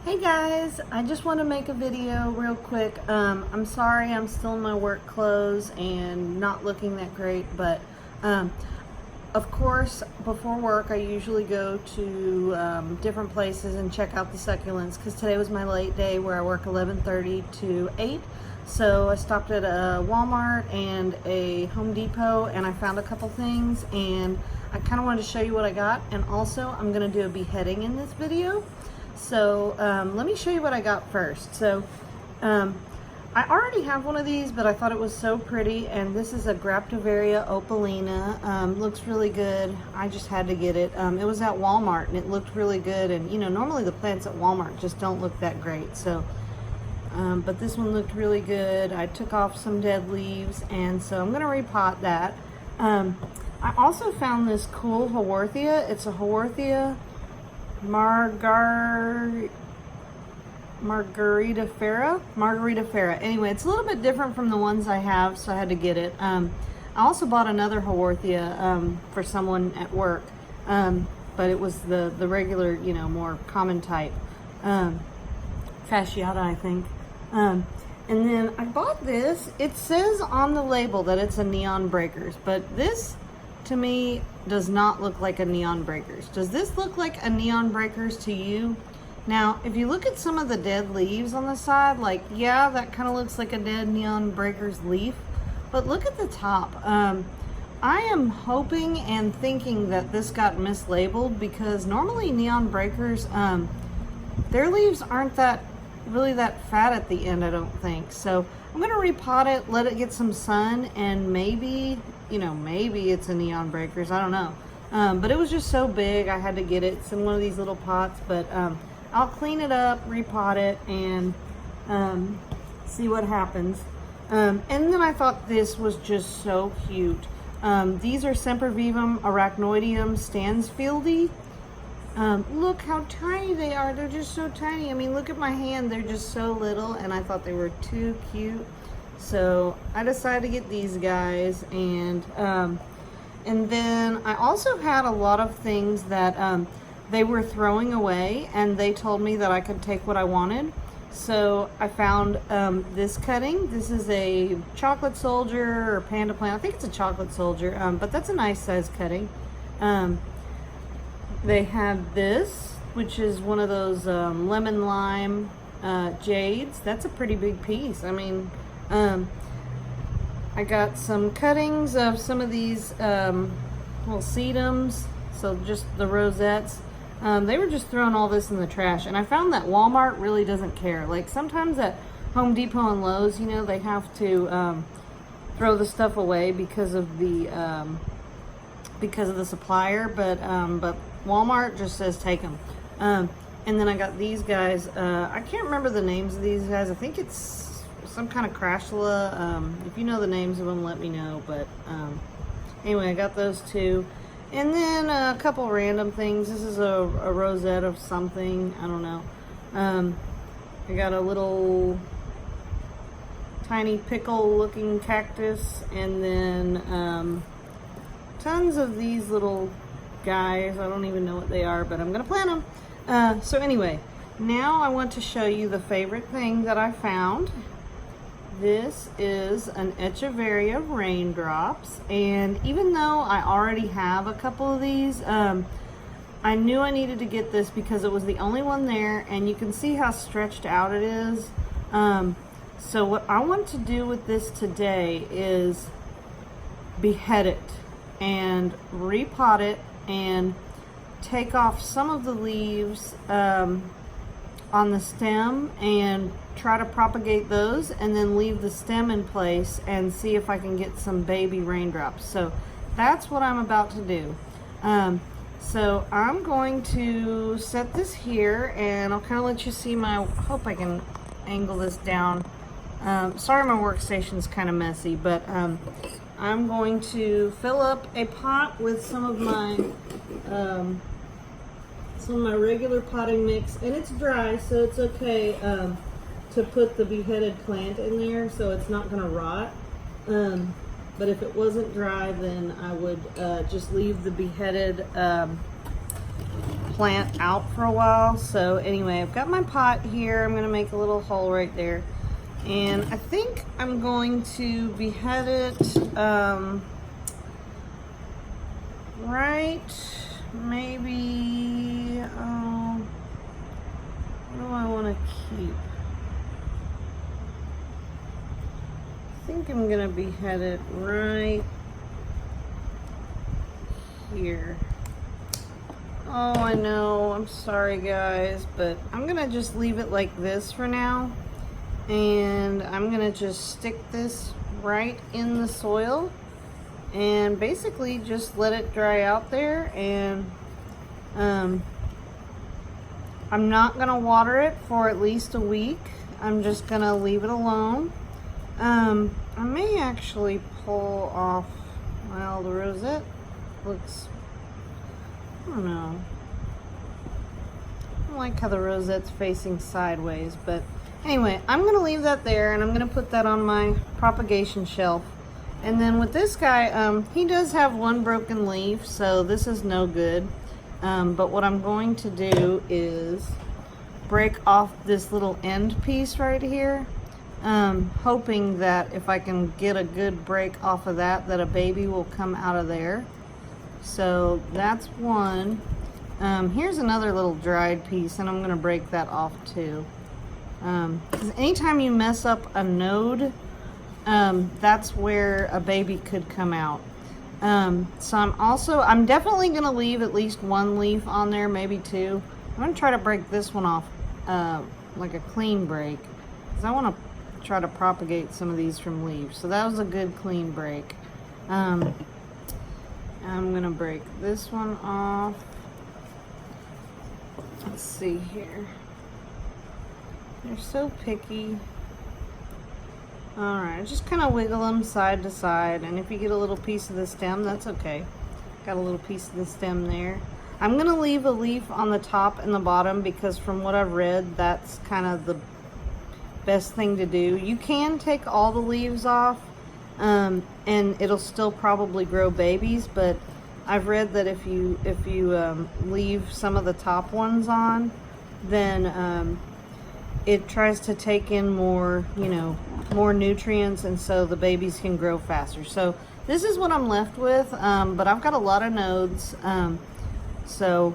Hey guys, I just want to make a video real quick. I'm sorry I'm still in my work clothes and not looking that great, but of course before work I usually go to different places and check out the succulents because today was my late day where I work 11:30 to 8. So I stopped at a Walmart and a Home Depot and I found a couple things, and I kind of wanted to show you what I got, and also I'm going to do a beheading in this video. So let me show you what I got first. So I already have one of these, but I thought it was so pretty, and this is a Graptoveria opalina. Looks really good. I just had to get it. It was at Walmart and it looked really good, and you know, normally the plants at Walmart just don't look that great. So but this one looked really good. I took off some dead leaves, and so I'm gonna repot that. I also found this cool Haworthia. It's a Haworthia Margaritifera. Anyway, it's a little bit different from the ones I have, so I had to get it. I also bought another Haworthia for someone at work, but it was the regular, you know, more common type, fasciata, I think. And then I bought this. It says on the label that it's a neon breakers, but this to me does not look like a neon breakers. Does this look like a neon breakers to you? Now, if you look at some of the dead leaves on the side, like, yeah, that kind of looks like a dead neon breakers leaf, but look at the top. I am hoping and thinking that this got mislabeled, because normally neon breakers, their leaves aren't really that fat at the end, I don't think. So I'm gonna repot it, let it get some sun, and maybe, you know, maybe it's a neon breakers, I don't know. But it was just so big, I had to get it. It's in one of these little pots, but I'll clean it up, repot it, and see what happens. And then I thought this was just so cute. These are Sempervivum arachnoideum Stansfieldi. Look how tiny they are. They're just so tiny. I mean, look at my hand. They're just so little, and I thought they were too cute. So I decided to get these guys, and then I also had a lot of things that they were throwing away, and they told me that I could take what I wanted. So I found this cutting. This is a chocolate soldier or panda plant. I think it's a chocolate soldier, but that's a nice size cutting. They have this, which is one of those lemon lime jades. That's a pretty big piece. I mean, I got some cuttings of some of these little sedums, so just the rosettes. They were just throwing all this in the trash, and I found that Walmart really doesn't care. Like sometimes at Home Depot and Lowe's, you know, they have to throw the stuff away because of the supplier, but Walmart just says take them. And then I got these guys. I can't remember the names of these guys. I think it's some kind of crashula. If you know the names of them, let me know. But anyway, I got those two. And then a couple random things. This is a rosette of something. I don't know. I got a little tiny pickle looking cactus. And then tons of these little guys. I don't even know what they are, but I'm going to plant them. So anyway, now I want to show you the favorite thing that I found. This is an echeveria raindrops, and even though I already have a couple of these, I knew I needed to get this because it was the only one there, and you can see how stretched out it is. So what I want to do with this today is behead it and repot it and take off some of the leaves on the stem and try to propagate those, and then leave the stem in place and see if I can get some baby raindrops. So that's what I'm about to do. So I'm going to set this here, and I'll kind of let you see my, I hope I can angle this down. Sorry my workstation's kind of messy, but I'm going to fill up a pot with some of my regular potting mix, and it's dry, so it's okay to put the beheaded plant in there, so it's not going to rot. But if it wasn't dry, then I would just leave the beheaded plant out for a while. So anyway, I've got my pot here. I'm gonna make a little hole right there. And I think I'm going to behead it right, maybe, what do I want to keep? I think I'm gonna behead it right here. Oh, I know, I'm sorry guys, but I'm gonna just leave it like this for now. And I'm gonna just stick this right in the soil and basically just let it dry out there. And I'm not gonna water it for at least a week. I'm just gonna leave it alone. I may actually pull off, well, the rosette looks, I don't know. I don't like how the rosette's facing sideways, but anyway, I'm gonna leave that there and I'm gonna put that on my propagation shelf. And then with this guy, he does have one broken leaf, so this is no good. But what I'm going to do is break off this little end piece right here, hoping that if I can get a good break off of that, that a baby will come out of there. So that's one. Here's another little dried piece, and I'm gonna break that off too. Because anytime you mess up a node, that's where a baby could come out. So I'm definitely going to leave at least one leaf on there, maybe two. I'm going to try to break this one off like a clean break, because I want to try to propagate some of these from leaves. So that was a good clean break. I'm going to break this one off. Let's see here. They're so picky. Alright, just kind of wiggle them side to side, and if you get a little piece of the stem, that's okay. Got a little piece of the stem there. I'm going to leave a leaf on the top and the bottom because from what I've read, that's kind of the best thing to do. You can take all the leaves off, and it'll still probably grow babies, but I've read that if you leave some of the top ones on, then it tries to take in more, more nutrients, and so the babies can grow faster. So this is what I'm left with, but I've got a lot of nodes, so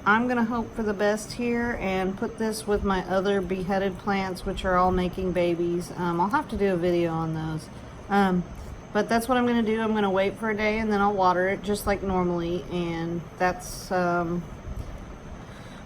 I'm gonna hope for the best here and put this with my other beheaded plants, which are all making babies. I'll have to do a video on those, but that's what I'm gonna do. I'm gonna wait for a day and then I'll water it just like normally, and that's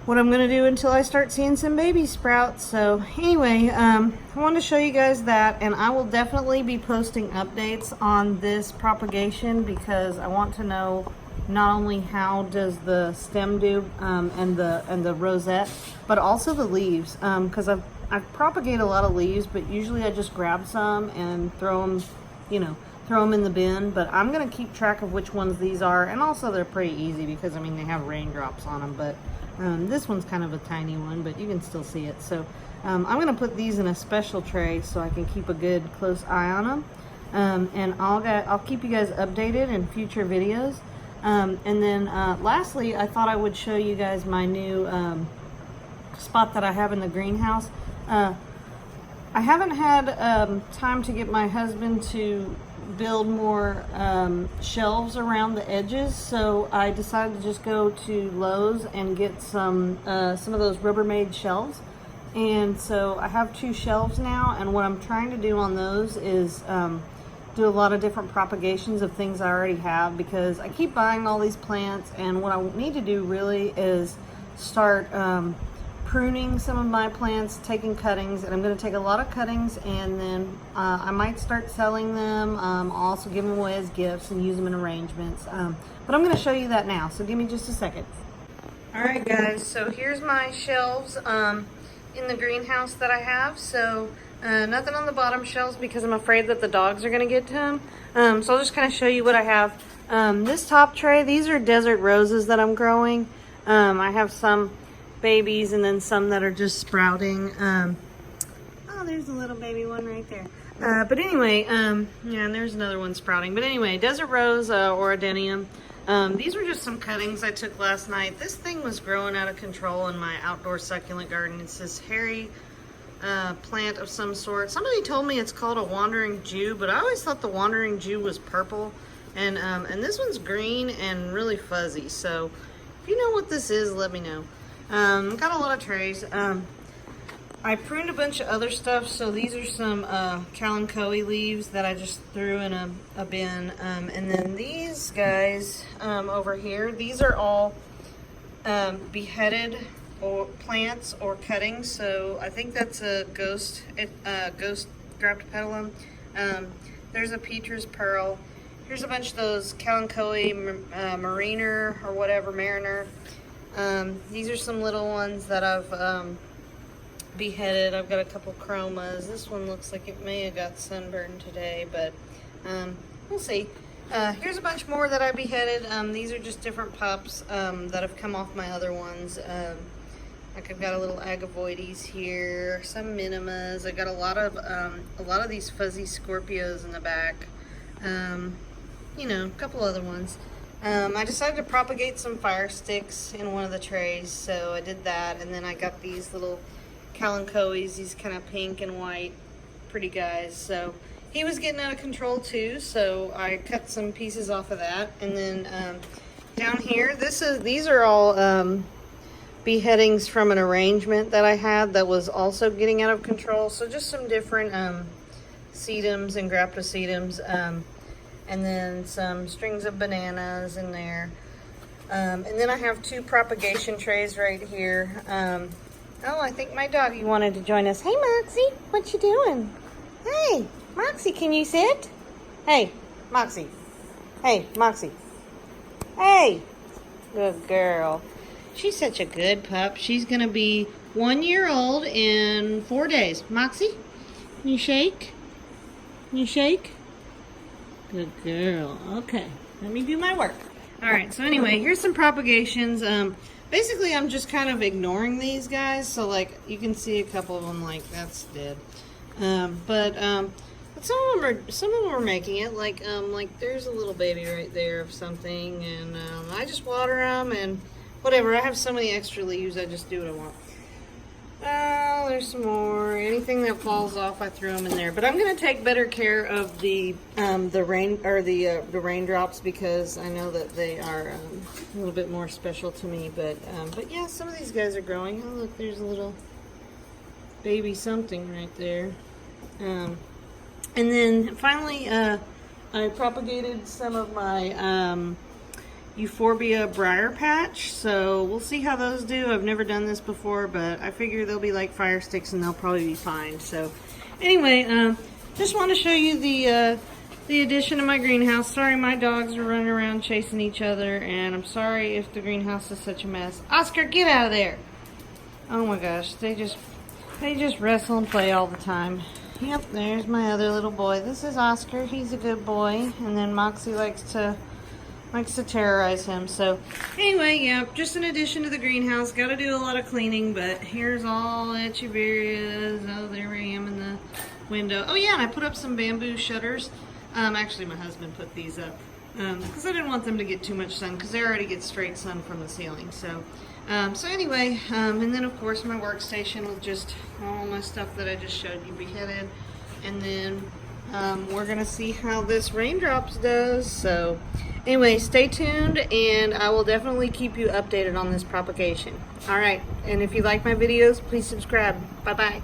what I'm gonna do until I start seeing some baby sprouts. So anyway, I wanted to show you guys that, and I will definitely be posting updates on this propagation because I want to know not only how does the stem do and the rosette, but also the leaves, because I propagate a lot of leaves, but usually I just grab some and throw them in the bin. But I'm gonna keep track of which ones these are, and also they're pretty easy because I mean they have raindrops on them, but this one's kind of a tiny one, but you can still see it. So I'm going to put these in a special tray so I can keep a good close eye on them. And I'll keep you guys updated in future videos. And then lastly, I thought I would show you guys my new spot that I have in the greenhouse. I haven't had time to get my husband to build more shelves around the edges, so I decided to just go to Lowe's and get some of those Rubbermaid shelves. And so I have 2 shelves now, and what I'm trying to do on those is do a lot of different propagations of things I already have, because I keep buying all these plants, and what I need to do really is start pruning some of my plants, taking cuttings, and I'm going to take a lot of cuttings, and then I might start selling them. I'll also give them away as gifts and use them in arrangements, but I'm going to show you that now, so give me just a second. Alright guys, so here's my shelves in the greenhouse that I have. So nothing on the bottom shelves because I'm afraid that the dogs are going to get to them, so I'll just kind of show you what I have. This top tray, these are desert roses that I'm growing. I have some babies and then some that are just sprouting. Oh, there's a little baby one right there. But anyway, yeah, and there's another one sprouting. But anyway, desert rose or adenium. These were just some cuttings I took last night. This thing was growing out of control in my outdoor succulent garden. It's this hairy plant of some sort. Somebody told me it's called a wandering Jew, but I always thought the wandering Jew was purple. And this one's green and really fuzzy. So if you know what this is, let me know. Got a lot of trays. I pruned a bunch of other stuff. So these are some kalanchoe leaves that I just threw in a bin. And then these guys over here, these are all beheaded or plants or cuttings. So I think that's a ghost graptopetalum. There's a Petra's pearl. Here's a bunch of those kalanchoe mariner or whatever, mariner. These are some little ones that I've beheaded. I've got a couple chromas. This one looks like it may have got sunburned today, but we'll see. Here's a bunch more that I beheaded. These are just different pups that have come off my other ones. Like I've got a little agavoides here, some minimas. I got a lot of these fuzzy Scorpios in the back. You know, a couple other ones. I decided to propagate some fire sticks in one of the trays, so I did that, and then I got these little kalanchoes, these kind of pink and white pretty guys. So he was getting out of control too, so I cut some pieces off of that. And then down here, these are all beheadings from an arrangement that I had that was also getting out of control. So just some different sedums and graptosedums, and then some strings of bananas in there. And then I have two propagation trays right here. Oh, I think my doggy wanted to join us. Hey, Moxie, what you doing? Hey, Moxie, can you sit? Hey, Moxie. Hey, Moxie. Hey, good girl. She's such a good pup. She's going to be 1 year old in 4 days. Moxie, can you shake? Can you shake? Good girl. Okay, let me do my work. All right, so anyway, here's some propagations. Basically, I'm just kind of ignoring these guys. So, like, you can see a couple of them, like, that's dead. But some of them are making it. Like there's a little baby right there of something, and I just water them and whatever. I have so many extra leaves, I just do what I want. Oh, there's some more. Anything that falls off, I throw them in there. But I'm gonna take better care of the raindrops, because I know that they are a little bit more special to me. But yeah, some of these guys are growing. Oh, look, there's a little baby something right there. And then finally, I propagated some of my euphorbia briar patch, so we'll see how those do. I've never done this before, but I figure they'll be like fire sticks and they'll probably be fine. So anyway, just want to show you the addition of my greenhouse. Sorry, my dogs are running around chasing each other, and I'm sorry if the greenhouse is such a mess. Oscar, get out of there! Oh my gosh, they just wrestle and play all the time. Yep, there's my other little boy. This is Oscar. He's a good boy, and then Moxie likes to terrorize him. So anyway, yeah, just an addition to the greenhouse. Got to do a lot of cleaning, but here's all echeverias. Oh, there I am in the window. Oh yeah, and I put up some bamboo shutters. Actually, my husband put these up because I didn't want them to get too much sun, because they already get straight sun from the ceiling. So anyway, and then of course my workstation with just all my stuff that I just showed you beheaded. And then we're gonna see how this raindrops does. So anyway, stay tuned, and I will definitely keep you updated on this propagation. All right, and if you like my videos, please subscribe. Bye bye.